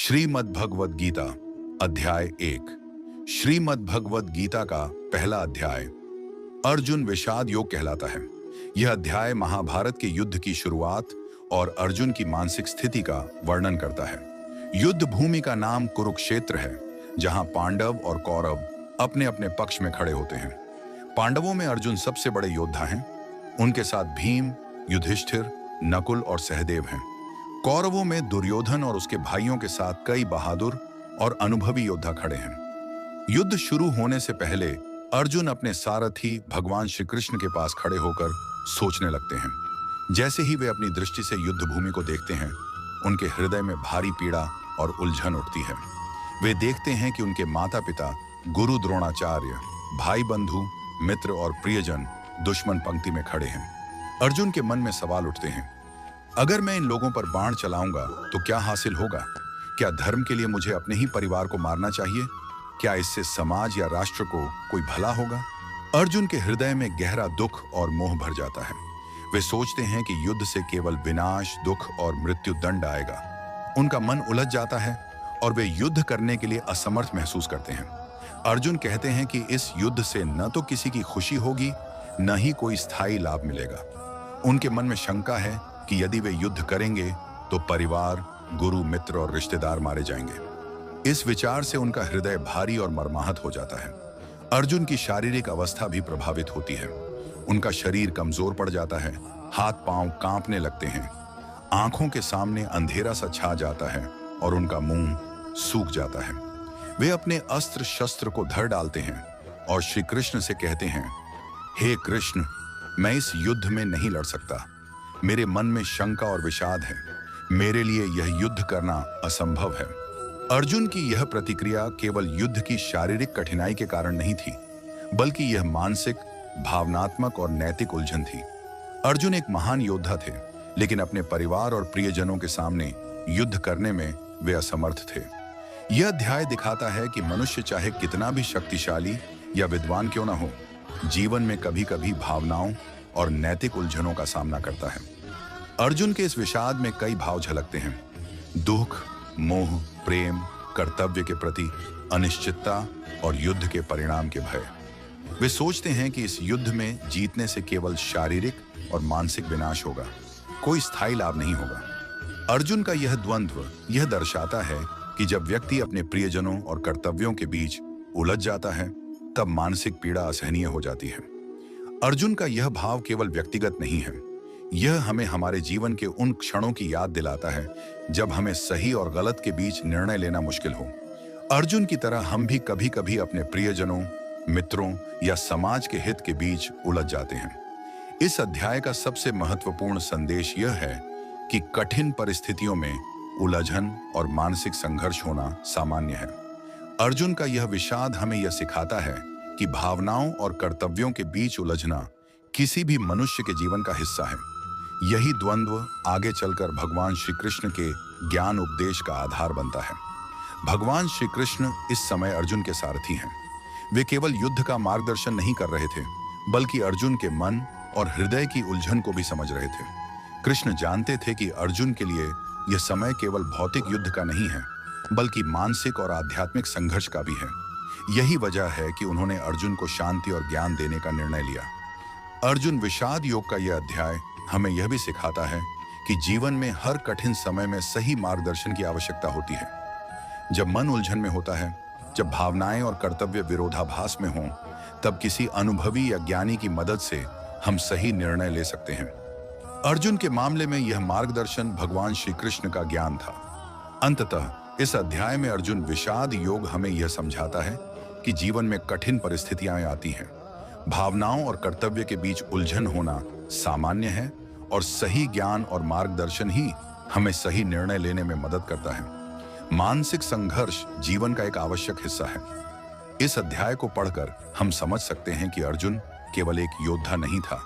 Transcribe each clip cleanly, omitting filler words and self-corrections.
श्रीमद् भगवद गीता अध्याय 1। श्रीमद् भगवद गीता का पहला अध्याय अर्जुन विषाद योग कहलाता है। यह अध्याय महाभारत के युद्ध की शुरुआत और अर्जुन की मानसिक स्थिति का वर्णन करता है। युद्ध भूमि का नाम कुरुक्षेत्र है, जहां पांडव और कौरव अपने अपने पक्ष में खड़े होते हैं। पांडवों में अर्जुन सबसे बड़े योद्धा हैं। उनके साथ भीम, युधिष्ठिर, नकुल और सहदेव हैं। कौरवों में दुर्योधन और उसके भाइयों के साथ कई बहादुर और अनुभवी योद्धा खड़े हैं। युद्ध शुरू होने से पहले अर्जुन अपने सारथी भगवान श्री कृष्ण के पास खड़े होकर सोचने लगते हैं। जैसे ही वे अपनी दृष्टि से युद्ध भूमि को देखते हैं, उनके हृदय में भारी पीड़ा और उलझन उठती है। वे देखते हैं कि उनके माता पिता, गुरु द्रोणाचार्य, भाई बंधु, मित्र और प्रियजन दुश्मन पंक्ति में खड़े हैं। अर्जुन के मन में सवाल उठते हैं, अगर मैं इन लोगों पर बाण चलाऊंगा तो क्या हासिल होगा? क्या धर्म के लिए मुझे अपने ही परिवार को मारना चाहिए? क्या इससे समाज या राष्ट्र को कोई भला होगा? अर्जुन के हृदय में गहरा दुख और मोह भर जाता है। वे सोचते हैं कि युद्ध से केवल विनाश, दुख और मृत्यु दंड आएगा। उनका मन उलझ जाता है और वे युद्ध करने के लिए असमर्थ महसूस करते हैं। अर्जुन कहते हैं कि इस युद्ध से न तो किसी की खुशी होगी, न ही कोई स्थायी लाभ मिलेगा। उनके मन में शंका है कि यदि वे युद्ध करेंगे तो परिवार, गुरु, मित्र और रिश्तेदार मारे जाएंगे। इस विचार से उनका हृदय भारी और मर्माहत हो जाता है। अर्जुन की शारीरिक अवस्था भी प्रभावित होती है। उनका शरीर कमजोर पड़ जाता है, हाथ पांव कांपने लगते हैं, आंखों के सामने अंधेरा सा छा जाता है और उनका मुंह सूख जाता है। वे अपने अस्त्र शस्त्र को धर डालते हैं और श्री कृष्ण से कहते हैं, हे कृष्ण, मैं इस युद्ध में नहीं लड़ सकता। मेरे मन में शंका और विषाद है। मेरे लिए यह युद्ध करना असंभव है। अर्जुन की यह प्रतिक्रिया केवल युद्ध की शारीरिक कठिनाई के कारण नहीं थी, बल्कि यह मानसिक, भावनात्मक और नैतिक उलझन थी। अर्जुन एक महान योद्धा थे, लेकिन अपने परिवार और प्रियजनों के सामने युद्ध करने में वे असमर्थ थे। यह अध्याय दिखाता है कि मनुष्य चाहे कितना भी शक्तिशाली या विद्वान क्यों न हो, जीवन में कभी कभी भावनाओं और नैतिक उलझनों का सामना करता है। अर्जुन के इस विषाद में कई भाव झलकते हैं: दुख, मोह, प्रेम, कर्तव्य के प्रति अनिश्चितता और युद्ध के परिणाम के भय। वे सोचते हैं कि इस युद्ध में जीतने से केवल शारीरिक और मानसिक विनाश होगा, कोई स्थायी लाभ नहीं होगा। अर्जुन का यह द्वंद्व यह दर्शाता है कि जब व्यक्ति अपने प्रियजनों और कर्तव्यों के बीच उलझ जाता है, तब मानसिक पीड़ा असहनीय हो जाती है। अर्जुन का यह भाव केवल व्यक्तिगत नहीं है, यह हमें हमारे जीवन के उन क्षणों की याद दिलाता है जब हमें सही और गलत के बीच निर्णय लेना मुश्किल हो। अर्जुन की तरह हम भी कभी कभी अपने प्रियजनों, मित्रों या समाज के हित के बीच उलझ जाते हैं। इस अध्याय का सबसे महत्वपूर्ण संदेश यह है कि कठिन परिस्थितियों में उलझन और मानसिक संघर्ष होना सामान्य है। अर्जुन का यह विषाद हमें यह सिखाता है कि भावनाओं और कर्तव्यों के बीच उलझना किसी भी मनुष्य के जीवन का हिस्सा है। यही द्वंद्व आगे चलकर भगवान श्री कृष्ण के ज्ञान उपदेश का आधार बनता है। भगवान श्री कृष्ण इस समय अर्जुन के सारथी हैं। वे केवल युद्ध का मार्गदर्शन नहीं कर रहे थे, बल्कि अर्जुन के मन और हृदय की उलझन को भी समझ रहे थे। कृष्ण जानते थे कि अर्जुन के लिए यह समय केवल भौतिक युद्ध का नहीं है, बल्कि मानसिक और आध्यात्मिक संघर्ष का भी है। यही वजह है कि उन्होंने अर्जुन को शांति और ज्ञान देने का निर्णय लिया। अर्जुन विषाद योग का यह अध्याय हमें यह भी सिखाता है कि जीवन में हर कठिन समय में सही मार्गदर्शन की आवश्यकता होती है। जब मन उलझन में होता है, जब भावनाएं और कर्तव्य विरोधाभास में हों, तब किसी अनुभवी या ज्ञानी की मदद से हम सही निर्णय ले सकते हैं। अर्जुन के मामले में यह मार्गदर्शन भगवान श्री कृष्ण का ज्ञान था। अंततः इस अध्याय में अर्जुन विषाद योग हमें यह समझाता है कि जीवन में कठिन परिस्थितियां आती हैं। भावनाओं और कर्तव्य के बीच उलझन होना सामान्य है और सही ज्ञान और मार्गदर्शन ही हमें सही निर्णय लेने में मदद करता है। मानसिक संघर्ष जीवन का एक आवश्यक हिस्सा है। इस अध्याय को पढ़कर हम समझ सकते हैं कि अर्जुन केवल एक योद्धा नहीं था,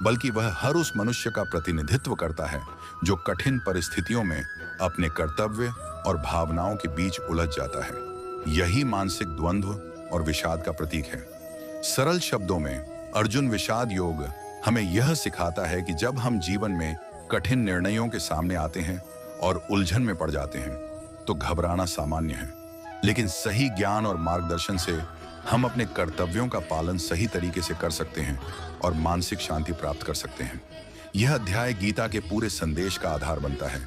बल्कि वह हर उस मनुष्य का प्रतिनिधित्व करता है जो कठिन परिस्थितियों में अपने कर्तव्य और भावनाओं के बीच उलझ जाता है। यही मानसिक द्वंद्व और विषाद का प्रतीक है। सरल शब्दों में अर्जुन विषाद योग हमें यह सिखाता है कि जब हम जीवन में कठिन निर्णयों के सामने आते हैं और उलझन में पड़ जाते हैं, तो घबराना सामान्य है, लेकिन सही ज्ञान और मार्गदर्शन से हम अपने कर्तव्यों का पालन सही तरीके से कर सकते हैं और मानसिक शांति प्राप्त कर सकते हैं। यह अध्याय गीता के पूरे संदेश का आधार बनता है,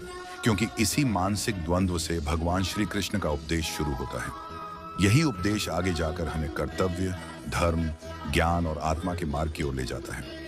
क्योंकि इसी मानसिक द्वंद्व से भगवान श्री कृष्ण का उपदेश शुरू होता है। यही उपदेश आगे जाकर हमें कर्तव्य, धर्म, ज्ञान और आत्मा के मार्ग की ओर ले जाता है।